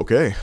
Okay,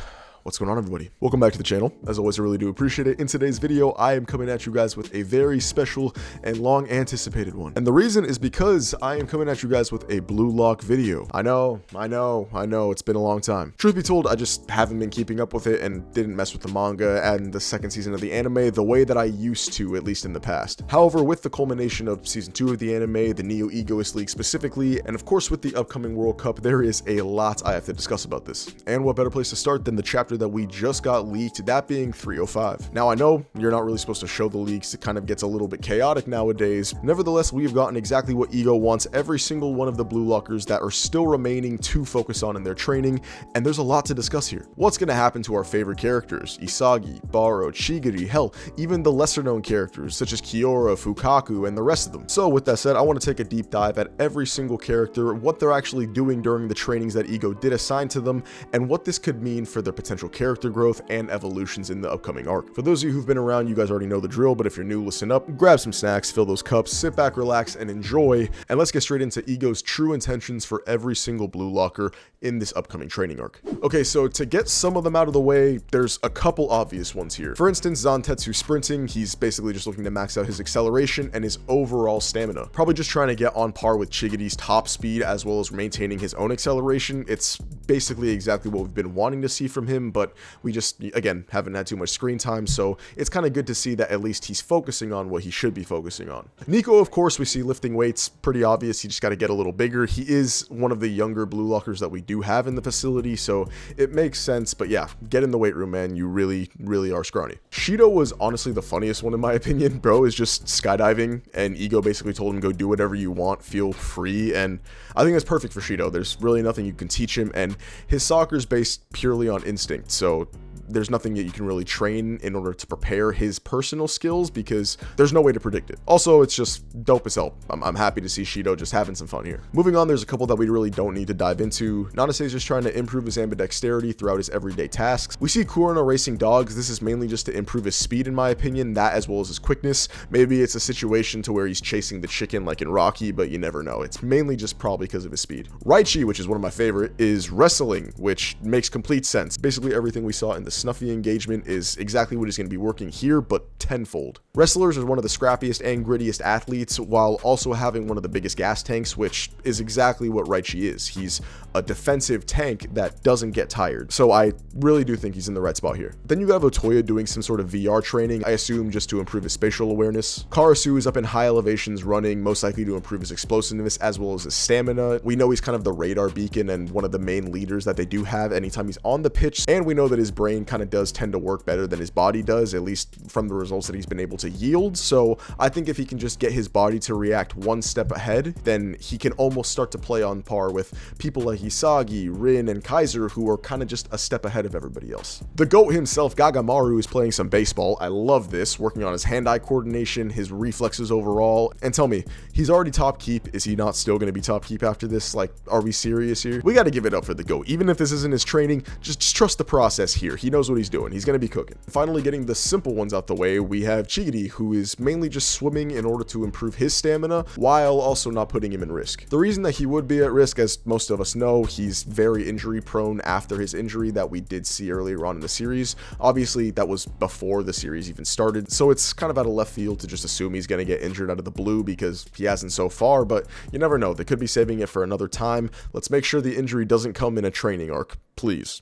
what's going on, everybody? Welcome back to the channel. As always, I really do appreciate it. In today's video, I am coming at you guys with a very special and long anticipated one. And the reason is because I am coming at you guys with a blue lock video. I know, it's been a long time. Truth be told, I just haven't been keeping up with it and didn't mess with the manga and the second season of the anime the way that I used to, at least in the past. However, with the culmination of season 2 of the anime, the Neo Egoist League specifically, and of course with the upcoming World Cup, there is a lot I have to discuss about this. And what better place to start than the chapter that we just got leaked, that being 305. Now I know you're not really supposed to show the leaks, it kind of gets a little bit chaotic nowadays. Nevertheless, we have gotten exactly what Ego wants every single one of the blue lockers that are still remaining to focus on in their training, and there's a lot to discuss here. What's going to happen to our favorite characters? Isagi, Baro, Chigiri, hell, even the lesser known characters such as Kiora, Fukaku, and the rest of them. So with that said, I want to take a deep dive at every single character, what they're actually doing during the trainings that Ego did assign to them, and what this could mean for their potential character growth and evolutions in the upcoming arc. For those of you who've been around, you guys already know the drill, but if you're new, listen up, grab some snacks, fill those cups, sit back, relax, and enjoy, and let's get straight into Ego's true intentions for every single blue locker in this upcoming training arc. Okay, so to get some of them out of the way, there's a couple obvious ones here. For instance, Zantetsu sprinting, he's basically just looking to max out his acceleration and his overall stamina. Probably just trying to get on par with Chigiri's top speed as well as maintaining his own acceleration. It's basically exactly what we've been wanting to see from him, but we just, again, haven't had too much screen time, so it's kind of good to see that at least he's focusing on what he should be focusing on. Nico, of course, we see lifting weights, pretty obvious, he just got to get a little bigger. He is one of the younger blue lockers that we do have in the facility, so it makes sense, but yeah, get in the weight room, man, you really are scrawny. Shido was honestly the funniest one in my opinion. Bro is just skydiving, and Ego basically told him, go do whatever you want, feel free, and I think that's perfect for Shido. There's really nothing you can teach him, and his soccer is based purely on instinct, so there's nothing that you can really train in order to prepare his personal skills because there's no way to predict it. Also, it's just dope as hell. I'm happy to see Shido just having some fun here. Moving on, there's a couple that we really don't need to dive into. Nanase is just trying to improve his ambidexterity throughout his everyday tasks. We see Kurano racing dogs. This is mainly just to improve his speed, in my opinion, that as well as his quickness. Maybe it's a situation to where he's chasing the chicken like in Rocky, but you never know. It's mainly just probably because of his speed. Raichi, which is one of my favorite, is wrestling, which makes complete sense. Basically everything we saw in the Snuffy engagement is exactly what is going to be working here, but tenfold. Wrestlers are one of the scrappiest and grittiest athletes while also having one of the biggest gas tanks, which is exactly what Raichi is. He's a defensive tank that doesn't get tired. So I really do think he's in the right spot here. Then you have Otoya doing some sort of VR training, I assume just to improve his spatial awareness. Karasu is up in high elevations running, most likely to improve his explosiveness as well as his stamina. We know he's kind of the radar beacon and one of the main leaders that they do have anytime he's on the pitch, and we know that his brain kind of does tend to work better than his body does, at least from the results that he's been able to yield. So I think if he can just get his body to react one step ahead, then he can almost start to play on par with people like Isagi, Rin, and Kaiser, who are kind of just a step ahead of everybody else. The GOAT himself, Gagamaru, is playing some baseball. I love this, working on his hand-eye coordination, his reflexes overall. And tell me, he's already top keep. Is he not still going to be top keep after this? Like, are we serious here? We got to give it up for the GOAT. Even if this isn't his training, just trust the process here. He knows what he's doing. He's going to be cooking. Finally, getting the simple ones out the way, we have Chigiri, who is mainly just swimming in order to improve his stamina while also not putting him in risk. The reason that he would be at risk, as most of us know, he's very injury prone after his injury that we did see earlier on in the series. Obviously, that was before the series even started, so it's kind of out of left field to just assume he's going to get injured out of the blue because he hasn't so far, but you never know. They could be saving it for another time. Let's make sure the injury doesn't come in a training arc, please.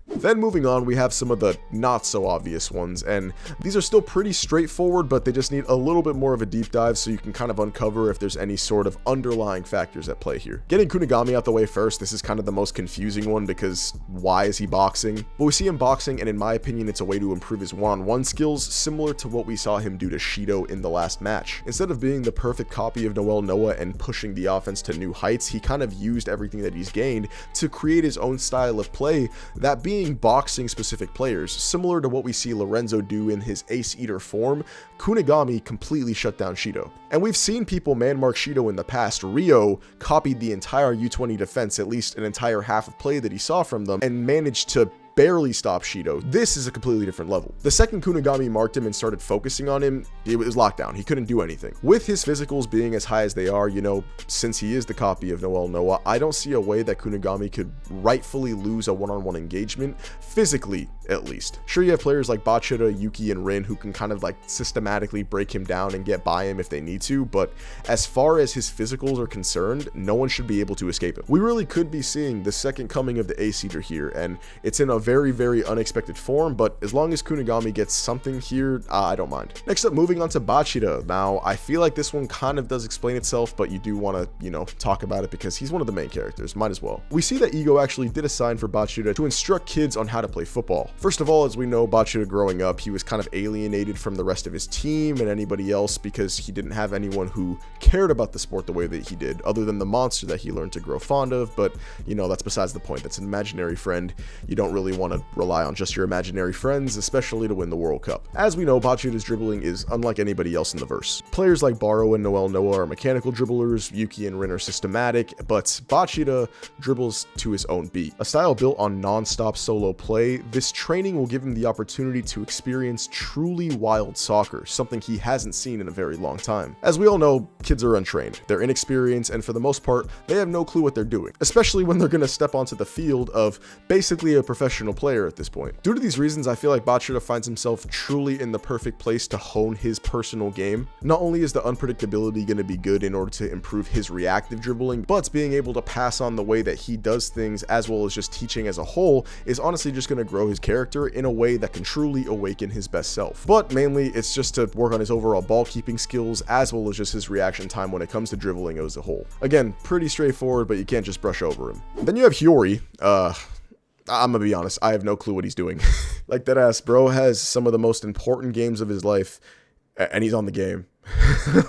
Then moving on, we have some of the not so obvious ones, and these are still pretty straightforward, but they just need a little bit more of a deep dive so you can kind of uncover if there's any sort of underlying factors at play here. Getting Kunigami out the way first, this is kind of the most confusing one because why is he boxing? But we see him boxing, and in my opinion, it's a way to improve his one-on-one skills, similar to what we saw him do to Shido in the last match. Instead of being the perfect copy of Noel Noah and pushing the offense to new heights, he kind of used everything that he's gained to create his own style of play, that being boxing specific players. Similar to what we see Lorenzo do in his Ace Eater form, Kunigami completely shut down Shido. And we've seen people man-mark Shido in the past. Rio copied the entire U20 defense, at least an entire half of play that he saw from them, and managed to barely stop Shido. This is a completely different level. The second Kunigami marked him and started focusing on him, it was lockdown. He couldn't do anything. With his physicals being as high as they are, you know, since he is the copy of Noel Noah, I don't see a way that Kunigami could rightfully lose a one-on-one engagement, physically at least. Sure, you have players like Bachira, Yuki, and Rin who can kind of like systematically break him down and get by him if they need to, but as far as his physicals are concerned, no one should be able to escape him. We really could be seeing the second coming of the Ace-Eater here, and it's in a very, very unexpected form, but as long as Kunigami gets something here, I don't mind. Next up, moving on to Bachira. Now, I feel like this one kind of does explain itself, but you do want to, you know, talk about it because he's one of the main characters, might as well. We see that Ego actually did a sign for Bachira to instruct kids on how to play football. First of all, as we know, Bachira growing up, he was kind of alienated from the rest of his team and anybody else because he didn't have anyone who cared about the sport the way that he did, other than the monster that he learned to grow fond of, but, you know, that's besides the point. That's an imaginary friend. You don't really want to rely on just your imaginary friends, especially to win the World Cup. As we know, Bachira's dribbling is unlike anybody else in the verse. Players like Baro and Noel Noah are mechanical dribblers, Yuki and Rin are systematic, but Bachira dribbles to his own beat. A style built on non-stop solo play, this training will give him the opportunity to experience truly wild soccer, something he hasn't seen in a very long time. As we all know, kids are untrained, they're inexperienced, and for the most part, they have no clue what they're doing, especially when they're going to step onto the field of basically a professional player at this point. Due to these reasons, I feel like Bachira finds himself truly in the perfect place to hone his personal game. Not only is the unpredictability going to be good in order to improve his reactive dribbling, but being able to pass on the way that he does things as well as just teaching as a whole is honestly just going to grow his character in a way that can truly awaken his best self. But mainly, it's just to work on his overall ball keeping skills as well as just his reaction time when it comes to dribbling as a whole. Again, pretty straightforward, but you can't just brush over him. Then you have Hiyori. I'm gonna be honest, I have no clue what he's doing. Like, that ass bro has some of the most important games of his life, and he's on the game.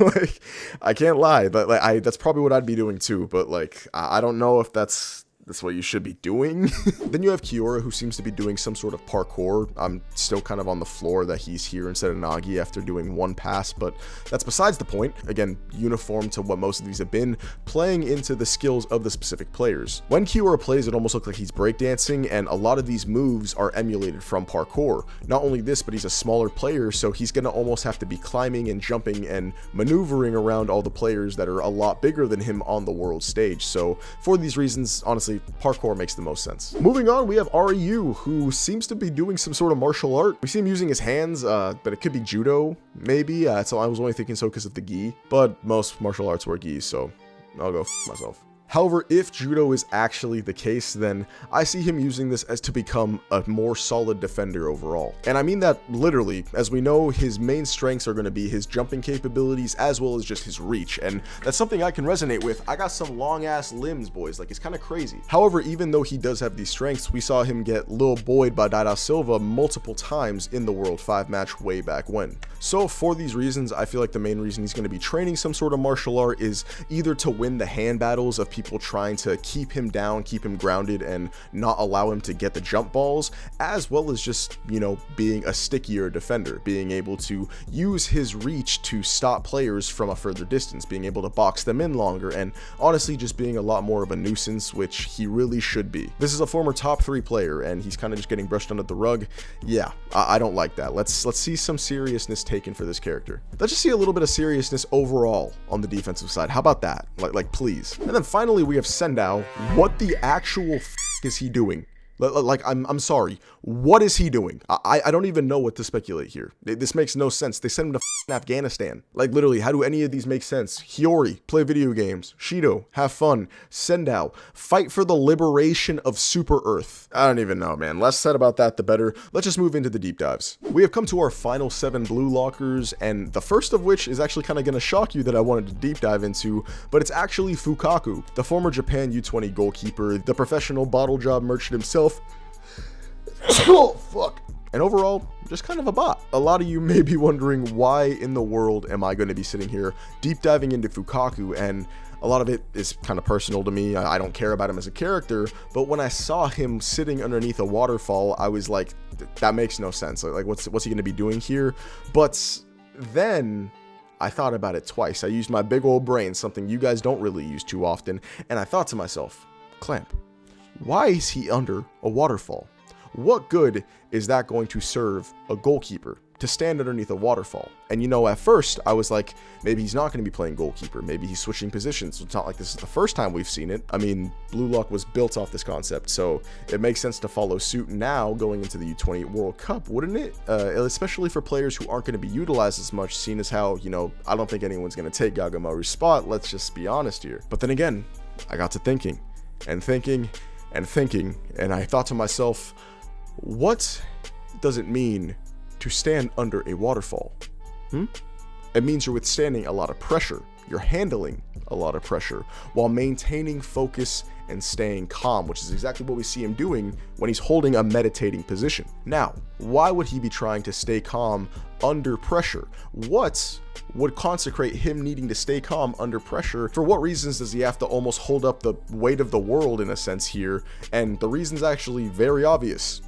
Like, I can't lie, but like, that's probably what I'd be doing too, but like, I don't know if that's what you should be doing. Then you have Kiora, who seems to be doing some sort of parkour. I'm still kind of on the floor that he's here instead of Nagi after doing one pass, but that's besides the point. Again, uniform to what most of these have been, playing into the skills of the specific players. When Kiora plays, it almost looks like he's breakdancing, and a lot of these moves are emulated from parkour. Not only this, but he's a smaller player, so he's gonna almost have to be climbing and jumping and maneuvering around all the players that are a lot bigger than him on the world stage. So for these reasons, honestly, parkour makes the most sense. Moving on, we have Ryu, who seems to be doing some sort of martial art. We see him using his hands, but it could be judo, maybe. So I was only thinking so because of the gi, but most martial arts wear gis, so I'll go myself. However, if judo is actually the case, then I see him using this as to become a more solid defender overall. And I mean that literally. As we know, his main strengths are going to be his jumping capabilities as well as just his reach, and that's something I can resonate with. I got some long ass limbs, boys, like it's kind of crazy. However, even though he does have these strengths, we saw him get Lil Boyd by Dada Silva multiple times in the World 5 match way back when. So for these reasons, I feel like the main reason he's going to be training some sort of martial art is either to win the hand battles of people trying to keep him down, keep him grounded, and not allow him to get the jump balls, as well as just, you know, being a stickier defender, being able to use his reach to stop players from a further distance, being able to box them in longer, and honestly just being a lot more of a nuisance, which he really should be. This is a former top 3 player, and he's kind of just getting brushed under the rug. Yeah, I don't like that. Let's see some seriousness taken for this character. Let's just see a little bit of seriousness overall on the defensive side. How about that? Like please. And then finally we have Sendao. What the actual is he doing? Like, I'm sorry. What is he doing? I don't even know what to speculate here. This makes no sense. They sent him to Afghanistan. Like, literally, how do any of these make sense? Hiyori, play video games. Shido, have fun. Sendao, fight for the liberation of Super Earth. I don't even know, man. Less said about that, the better. Let's just move into the deep dives. We have come to our final 7 blue lockers, and the first of which is actually kind of going to shock you that I wanted to deep dive into, but it's actually Fukaku, the former Japan U20 goalkeeper, the professional bottle job merchant himself. Oh, fuck. And overall, just kind of a bot. A lot of you may be wondering, why in the world am I going to be sitting here deep diving into Fukaku? And a lot of it is kind of personal to me. I don't care about him as a character, but when I saw him sitting underneath a waterfall, I was like, that makes no sense. Like what's he going to be doing here? But then I thought about it twice. I used my big old brain, something you guys don't really use too often, and I thought to myself, Clamp, why is he under a waterfall? what good is that going to serve a goalkeeper to stand underneath a waterfall? And you know, at first I was like, maybe he's not going to be playing goalkeeper, maybe he's switching positions. It's not like this is the first time we've seen it. I mean, Blue Lock was built off this concept, so it makes sense to follow suit now going into the U20 World Cup, wouldn't it? Especially for players who aren't going to be utilized as much, seeing as how, you know, I don't think anyone's going to take Gagamaru's spot, let's just be honest here. But then again, I got to thinking and thinking and thinking, and I thought to myself, what does it mean to stand under a waterfall? It means you're withstanding a lot of pressure. You're handling a lot of pressure while maintaining focus and staying calm, which is exactly what we see him doing when he's holding a meditating position. Now, why would he be trying to stay calm under pressure? What would consecrate him needing to stay calm under pressure? For what reasons does he have to almost hold up the weight of the world in a sense here? And the reason's actually very obvious.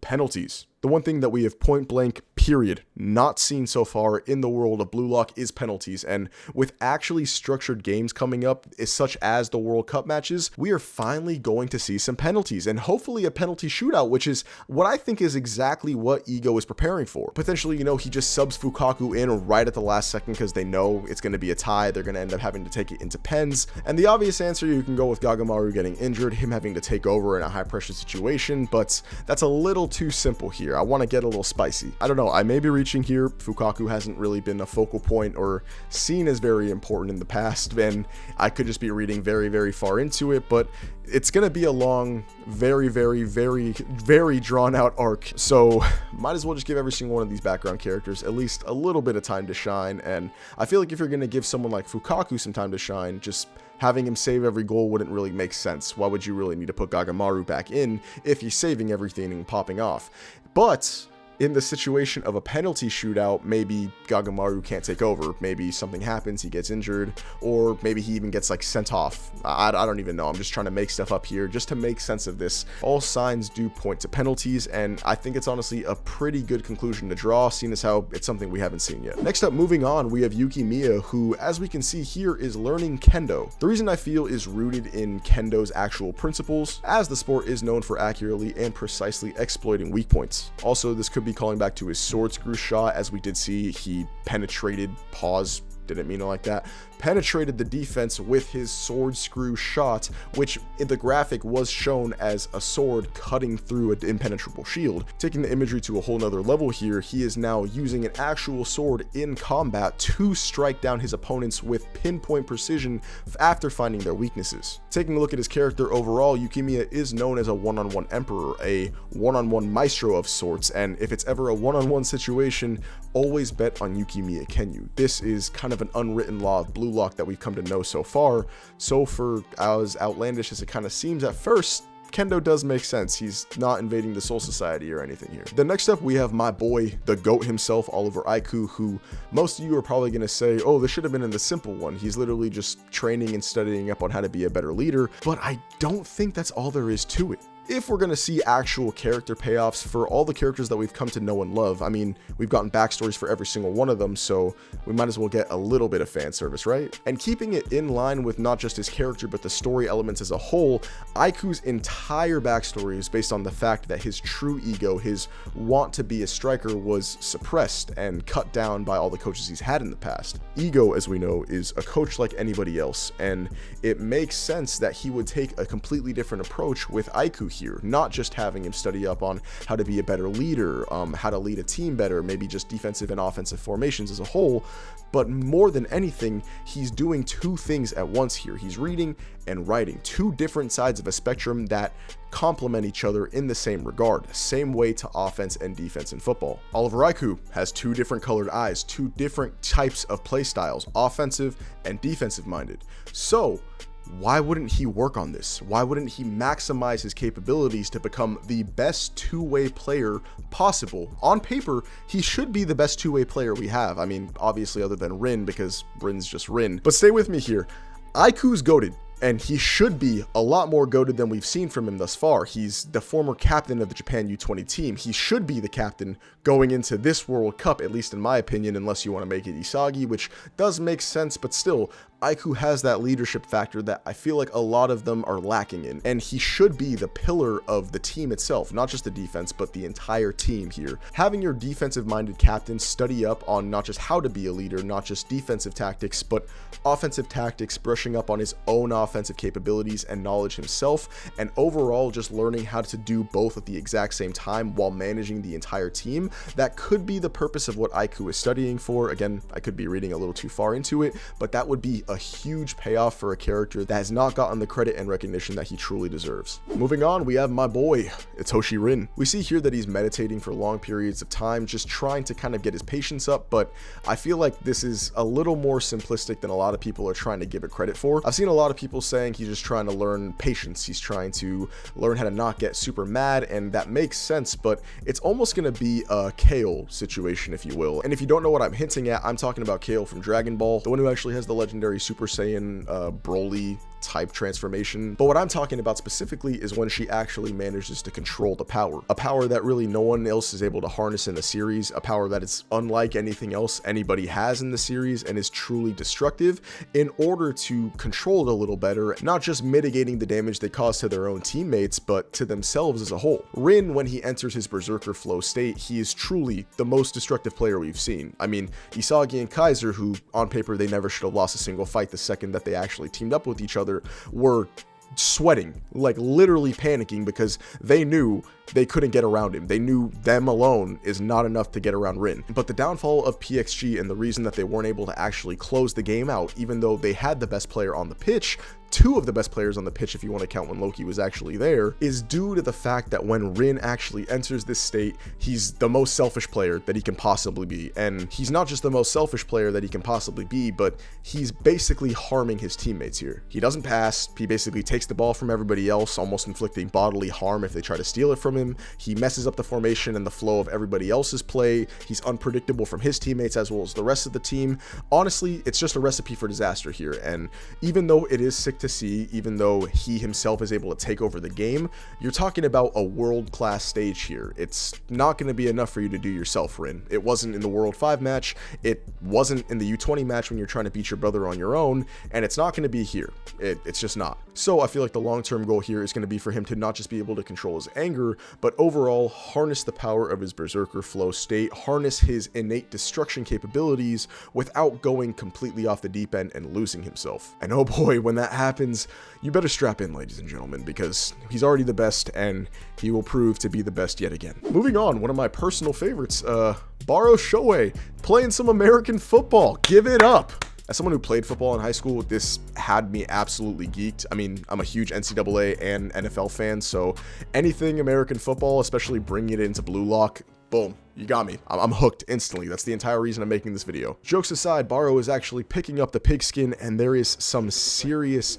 Penalties. The one thing that we have point blank, period, not seen so far in the world of Blue Lock is penalties. And with actually structured games coming up, such as the World Cup matches, we are finally going to see some penalties and hopefully a penalty shootout, which is what I think is exactly what Ego is preparing for. Potentially, you know, he just subs Fukaku in right at the last second because they know it's going to be a tie. They're going to end up having to take it into pens. And the obvious answer, you can go with Gagamaru getting injured, him having to take over in a high pressure situation, but that's a little too simple here. I want to get a little spicy. I don't know, I may be reaching here. Fukaku hasn't really been a focal point or seen as very important in the past, and I could just be reading very, very far into it, but it's going to be a long, very, very, very, very drawn out arc. So might as well just give every single one of these background characters at least a little bit of time to shine. And I feel like if you're going to give someone like Fukaku some time to shine, just having him save every goal wouldn't really make sense. Why would you really need to put Gagamaru back in if he's saving everything and popping off? But in the situation of a penalty shootout, maybe Gagamaru can't take over. Maybe something happens, he gets injured, or maybe he even gets like sent off. I don't even know. I'm just trying to make stuff up here just to make sense of this. All signs do point to penalties, and I think it's honestly a pretty good conclusion to draw, seeing as how it's something we haven't seen yet. Next up, moving on, we have Yuki Miya, who, as we can see here, is learning Kendo. The reason I feel is rooted in Kendo's actual principles, as the sport is known for accurately and precisely exploiting weak points. Also, this could be calling back to his sword screw shot, as we did see he penetrated, pause, didn't mean it like that, penetrated the defense with his sword screw shot, which in the graphic was shown as a sword cutting through an impenetrable shield. Taking the imagery to a whole nother level here, he is now using an actual sword in combat to strike down his opponents with pinpoint precision after finding their weaknesses. Taking a look at his character overall, Yukimiya is known as a one-on-one emperor, a one-on-one maestro of sorts, and if it's ever a one-on-one situation, always bet on Yukimiya Kenyu. This is kind of an unwritten law of Blue Lock that we've come to know so far. So for as outlandish as it kind of seems at first, Kendo does make sense. He's not invading the Soul Society or anything here. Then next up, we have my boy, the GOAT himself, Oliver Aiku, who most of you are probably going to say, oh, this should have been in the simple one. He's literally just training and studying up on how to be a better leader. But I don't think that's all there is to it. If we're going to see actual character payoffs for all the characters that we've come to know and love, I mean, we've gotten backstories for every single one of them, so we might as well get a little bit of fan service, right? And keeping it in line with not just his character, but the story elements as a whole, Aiku's entire backstory is based on the fact that his true ego, his want to be a striker, was suppressed and cut down by all the coaches he's had in the past. Ego, as we know, is a coach like anybody else, and it makes sense that he would take a completely different approach with Aiku here, not just having him study up on how to be a better leader, how to lead a team better, maybe just defensive and offensive formations as a whole, but more than anything, he's doing two things at once here. He's reading and writing, two different sides of a spectrum that complement each other in the same regard, same way to offense and defense in football. Oliver Aiku has two different colored eyes, two different types of play styles, offensive and defensive minded. So why wouldn't he work on this? Why wouldn't he maximize his capabilities to become the best two-way player possible? On paper, he should be the best two-way player we have. I mean, obviously other than Rin, because Rin's just Rin. But stay with me here. Aiku's goated, and he should be a lot more goated than we've seen from him thus far. He's the former captain of the Japan U20 team. He should be the captain going into this World Cup, at least in my opinion, unless you want to make it Isagi, which does make sense, but still, Aiku has that leadership factor that I feel like a lot of them are lacking in, and he should be the pillar of the team itself, not just the defense, but the entire team here. Having your defensive-minded captain study up on not just how to be a leader, not just defensive tactics, but offensive tactics, brushing up on his own offensive capabilities and knowledge himself, and overall just learning how to do both at the exact same time while managing the entire team. That could be the purpose of what Aiku is studying for. Again, I could be reading a little too far into it, but that would be a huge payoff for a character that has not gotten the credit and recognition that he truly deserves. Moving on, we have my boy, Itoshi Rin. We see here that he's meditating for long periods of time, just trying to kind of get his patience up, but I feel like this is a little more simplistic than a lot of people are trying to give it credit for. I've seen a lot of people saying he's just trying to learn patience, he's trying to learn how to not get super mad, and that makes sense, but it's almost going to be a Kale situation, if you will. And if you don't know what I'm hinting at, I'm talking about Kale from Dragon Ball, the one who actually has the legendary Super Saiyan Broly type transformation. But what I'm talking about specifically is when she actually manages to control the power, a power that really no one else is able to harness in the series, a power that is unlike anything else anybody has in the series and is truly destructive, in order to control it a little better, not just mitigating the damage they cause to their own teammates, but to themselves as a whole. Rin, when he enters his berserker flow state, he is truly the most destructive player we've seen. I mean, Isagi and Kaiser, who on paper they never should have lost a single fight the second that they actually teamed up with each other, were sweating, like literally panicking, because they knew they couldn't get around him. They knew them alone is not enough to get around Rin. But the downfall of PXG and the reason that they weren't able to actually close the game out, even though they had the best player on the pitch, two of the best players on the pitch if you want to count when Loki was actually there, is due to the fact that when Rin actually enters this state, he's the most selfish player that he can possibly be. And he's not just the most selfish player that he can possibly be, but he's basically harming his teammates here. He doesn't pass, he basically takes the ball from everybody else, almost inflicting bodily harm if they try to steal it from him. He messes up the formation and the flow of everybody else's play. He's unpredictable from his teammates as well as the rest of the team. Honestly, it's just a recipe for disaster here, and even though it is sick to see, even though he himself is able to take over the game, you're talking about a world-class stage here. It's not going to be enough for you to do yourself, Rin. It wasn't in the World 5 match, it wasn't in the U20 match when you're trying to beat your brother on your own, and it's not going to be here. It's just not. So I feel like the long-term goal here is going to be for him to not just be able to control his anger, but overall harness the power of his berserker flow state, harness his innate destruction capabilities without going completely off the deep end and losing himself. And oh boy, when that happens, you better strap in, ladies and gentlemen, because he's already the best and he will prove to be the best yet again. Moving on, one of my personal favorites, Baro Shohei, playing some American football. Give it up. As someone who played football in high school, this had me absolutely geeked. I mean, I'm a huge NCAA and NFL fan, so anything American football, especially bringing it into Blue Lock, boom, you got me. I'm hooked instantly. That's the entire reason I'm making this video. Jokes aside, Baro is actually picking up the pigskin, and there is some serious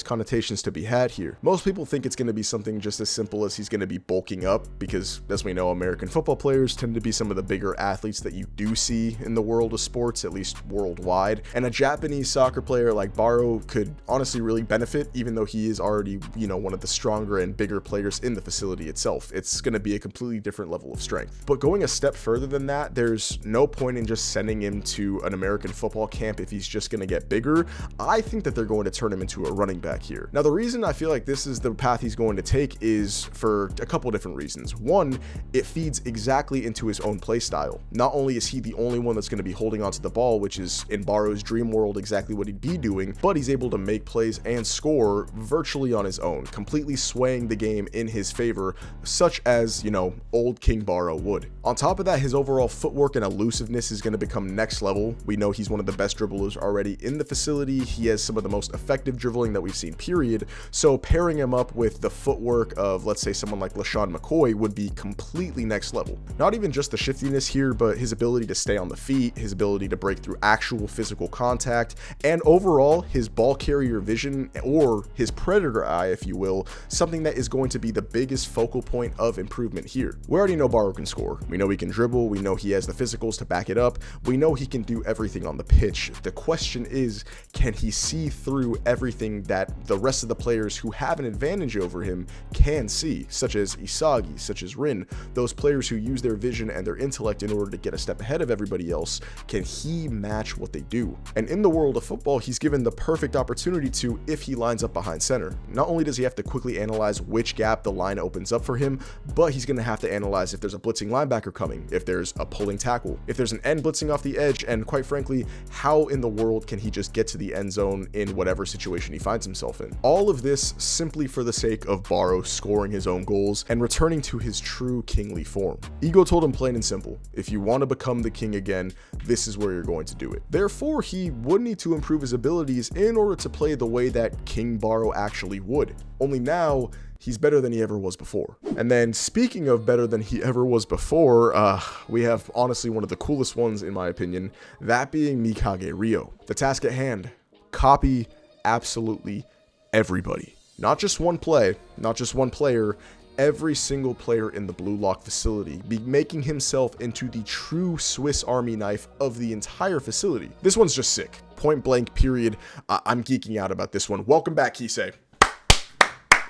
connotations to be had here. Most people think it's going to be something just as simple as he's going to be bulking up, because as we know, American football players tend to be some of the bigger athletes that you do see in the world of sports, at least worldwide. And a Japanese soccer player like Baro could honestly really benefit, even though he is already, you know, one of the stronger and bigger players in the facility itself. It's going to be a completely different level of strength. But going a step further than that, there's no point in just sending him to an American football camp if he's just going to get bigger. I think that they're going to turn him into a running back here. Now, the reason I feel like this is the path he's going to take is for a couple different reasons. One, it feeds exactly into his own play style. Not only is he the only one that's going to be holding onto the ball, which is in Baro's dream world exactly what he'd be doing, but he's able to make plays and score virtually on his own, completely swaying the game in his favor, such as, you know, old King Baro would. On top of that, his overall footwork and elusiveness is going to become next level. We know he's one of the best dribblers already in the facility. He has some of the most effective dribbling that we've seen, period. So pairing him up with the footwork of, let's say, someone like LaShawn McCoy would be completely next level. Not even just the shiftiness here, but his ability to stay on the feet, his ability to break through actual physical contact, and overall his ball carrier vision, or his predator eye, if you will, something that is going to be the biggest focal point of improvement here. We already know Baro can score. We We know he can dribble, we know he has the physicals to back it up, we know he can do everything on the pitch. The question is, can he see through everything that the rest of the players who have an advantage over him can see, such as Isagi, such as Rin, those players who use their vision and their intellect in order to get a step ahead of everybody else. Can he match what they do? And in the world of football, he's given the perfect opportunity to if he lines up behind center. Not only does he have to quickly analyze which gap the line opens up for him, but he's going to have to analyze if there's a blitzing linebacker coming, if there's a pulling tackle, if there's an end blitzing off the edge, and quite frankly, how in the world can he just get to the end zone in whatever situation he finds himself in? All of this simply for the sake of Baro scoring his own goals and returning to his true kingly form. Ego told him plain and simple, if you want to become the king again, this is where you're going to do it. Therefore, he would need to improve his abilities in order to play the way that King Baro actually would. Only now, he's better than he ever was before. And then speaking of better than he ever was before, we have honestly one of the coolest ones in my opinion, that being Mikage Ryo. The task at hand, copy absolutely everybody. Not just one play, not just one player, every single player in the Blue Lock facility, be making himself into the true Swiss Army knife of the entire facility. This one's just sick. Point blank, period. I'm geeking out about this one. Welcome back, Kisei.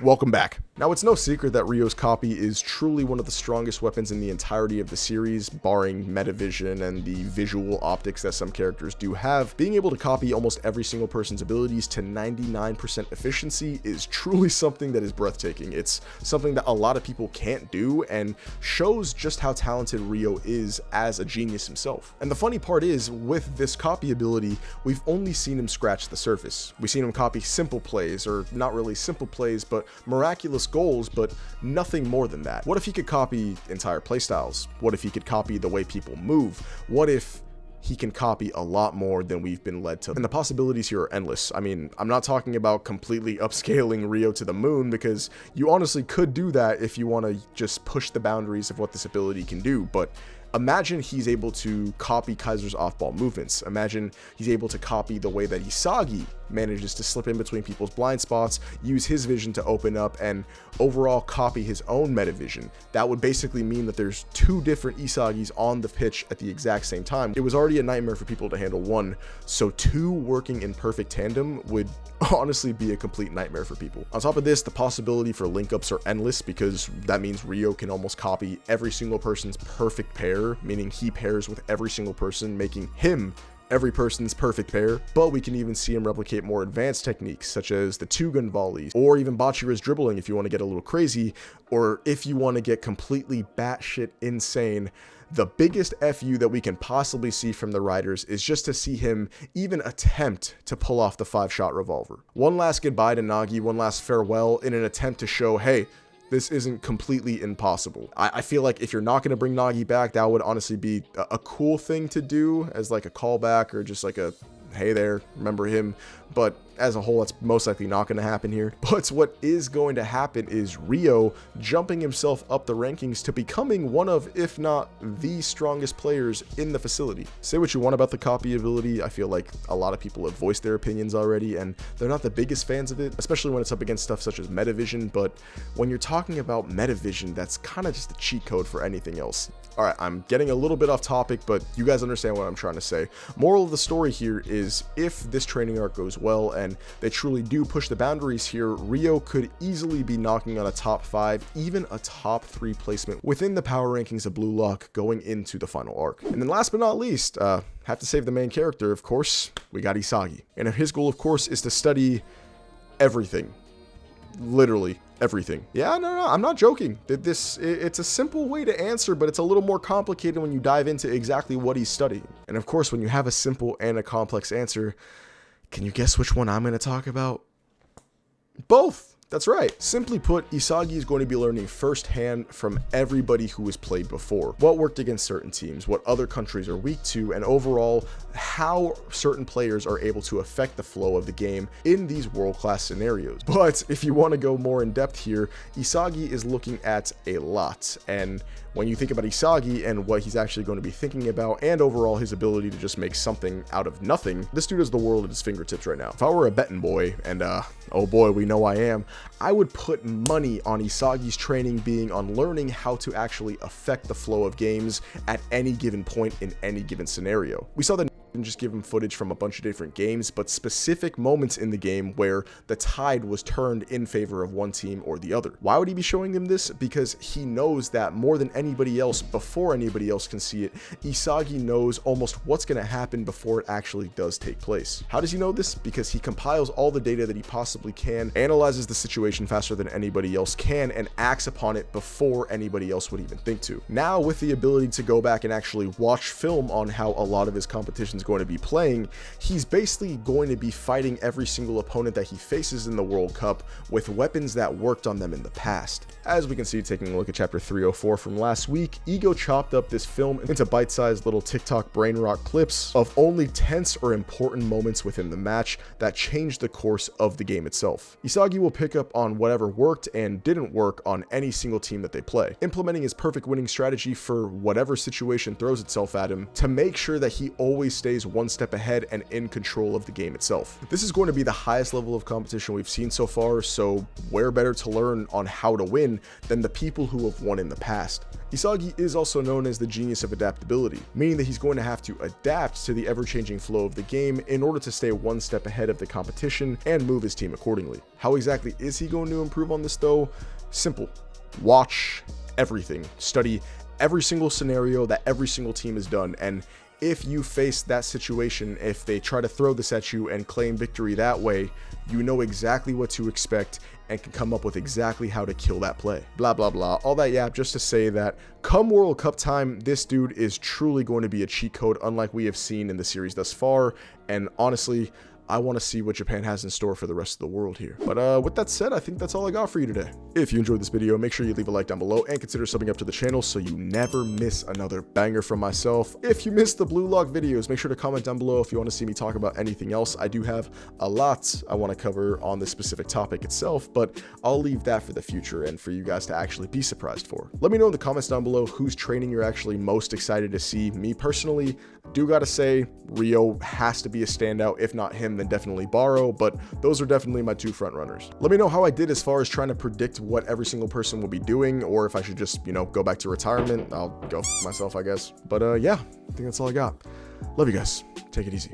Welcome back. Now, it's no secret that Ryo's copy is truly one of the strongest weapons in the entirety of the series, barring metavision and the visual optics that some characters do have. Being able to copy almost every single person's abilities to 99% efficiency is truly something that is breathtaking. It's something that a lot of people can't do and shows just how talented Ryo is as a genius himself. And the funny part is, with this copy ability, we've only seen him scratch the surface. We've seen him copy simple plays, or not really simple plays, but miraculous goals, but nothing more than that. What if he could copy entire playstyles? What if he could copy the way people move? What if he can copy a lot more than we've been led to? And the possibilities here are endless. I mean, I'm not talking about completely upscaling Ryo to the moon, because you honestly could do that if you want to just push the boundaries of what this ability can do, but imagine he's able to copy Kaiser's off-ball movements. Imagine he's able to copy the way that Isagi manages to slip in between people's blind spots, use his vision to open up, and overall copy his own metavision. That would basically mean that there's two different Isagis on the pitch at the exact same time. It was already a nightmare for people to handle one, so two working in perfect tandem would honestly be a complete nightmare for people. On top of this, the possibility for link-ups are endless, because that means Ryo can almost copy every single person's perfect pair, meaning he pairs with every single person, making him every person's perfect pair. But we can even see him replicate more advanced techniques, such as the two-gun volleys, or even Bachira's dribbling if you want to get a little crazy, or if you want to get completely batshit insane. The biggest FU that we can possibly see from the Riders is just to see him even attempt to pull off the 5-shot revolver. One last goodbye to Nagi, one last farewell in an attempt to show, hey, this isn't completely impossible. I feel like if you're not going to bring Nagi back, that would honestly be a cool thing to do as like a callback, or just like a, hey there, remember him. But as a whole, that's most likely not going to happen here. But what is going to happen is Ryo jumping himself up the rankings to becoming one of, if not the strongest players in the facility. Say what you want about the copy ability, I feel like a lot of people have voiced their opinions already, and they're not the biggest fans of it, especially when it's up against stuff such as metavision. But when you're talking about metavision, that's kind of just a cheat code for anything else. Alright, I'm getting a little bit off topic, but you guys understand what I'm trying to say. Moral of the story here is, if this training arc goes well and they truly do push the boundaries here, Ryo could easily be knocking on a top 5, even a top 3 placement within the power rankings of Blue Lock going into the final arc. And then last but not least, have to save the main character, of course, we got Isagi. And his goal, of course, is to study everything. Literally everything. Yeah, no, I'm not joking. It's a simple way to answer, but it's a little more complicated when you dive into exactly what he's studying. And of course, when you have a simple and a complex answer, can you guess which one I'm going to talk about? Both. That's right. Simply put, Isagi is going to be learning firsthand from everybody who has played before. What worked against certain teams, what other countries are weak to, and overall, how certain players are able to affect the flow of the game in these world-class scenarios. But if you want to go more in depth here, Isagi is looking at a lot. And when you think about Isagi and what he's actually going to be thinking about, and overall his ability to just make something out of nothing, this dude has the world at his fingertips right now. If I were a betting boy, and oh boy, we know I am, I would put money on Isagi's training being on learning how to actually affect the flow of games at any given point in any given scenario. We saw that didn't just give him footage from a bunch of different games, but specific moments in the game where the tide was turned in favor of one team or the other. Why would he be showing them this? Because he knows that more than anybody else, before anybody else can see it, Isagi knows almost what's going to happen before it actually does take place. How does he know this? Because he compiles all the data that he possibly can, analyzes the situation faster than anybody else can, and acts upon it before anybody else would even think to. Now, with the ability to go back and actually watch film on how a lot of his competition's going to be playing, he's basically going to be fighting every single opponent that he faces in the World Cup with weapons that worked on them in the past. As we can see, taking a look at chapter 304 from last week, Ego chopped up this film into bite-sized little TikTok brain rot clips of only tense or important moments within the match that changed the course of the game itself. Isagi will pick up on whatever worked and didn't work on any single team that they play, implementing his perfect winning strategy for whatever situation throws itself at him to make sure that he always stays one step ahead and in control of the game itself. This is going to be the highest level of competition we've seen so far, so where better to learn on how to win than the people who have won in the past. Isagi is also known as the genius of adaptability, meaning that he's going to have to adapt to the ever-changing flow of the game in order to stay one step ahead of the competition and move his team accordingly. How exactly is he going to improve on this though? Simple. Watch everything. Study every single scenario that every single team has done, and if you face that situation, if they try to throw this at you and claim victory that way, you know exactly what to expect and can come up with exactly how to kill that play. Blah, blah, blah. All that yap just to say that come World Cup time, this dude is truly going to be a cheat code unlike we have seen in the series thus far. And honestly, I want to see what Japan has in store for the rest of the world here. But with that said, I think that's all I got for you today. If you enjoyed this video, make sure you leave a like down below and consider subbing up to the channel so you never miss another banger from myself. If you missed the Blue Lock videos, make sure to comment down below if you want to see me talk about anything else. I do have a lot I want to cover on this specific topic itself, but I'll leave that for the future and for you guys to actually be surprised for. Let me know in the comments down below whose training you're actually most excited to see. Me personally, do gotta say, Rio has to be a standout. If not him, then definitely Borrow, but those are definitely my two front runners. Let me know how I did as far as trying to predict what every single person will be doing, or if I should just, go back to retirement. I'll go myself, I guess. But yeah, I think that's all I got. Love you guys. Take it easy.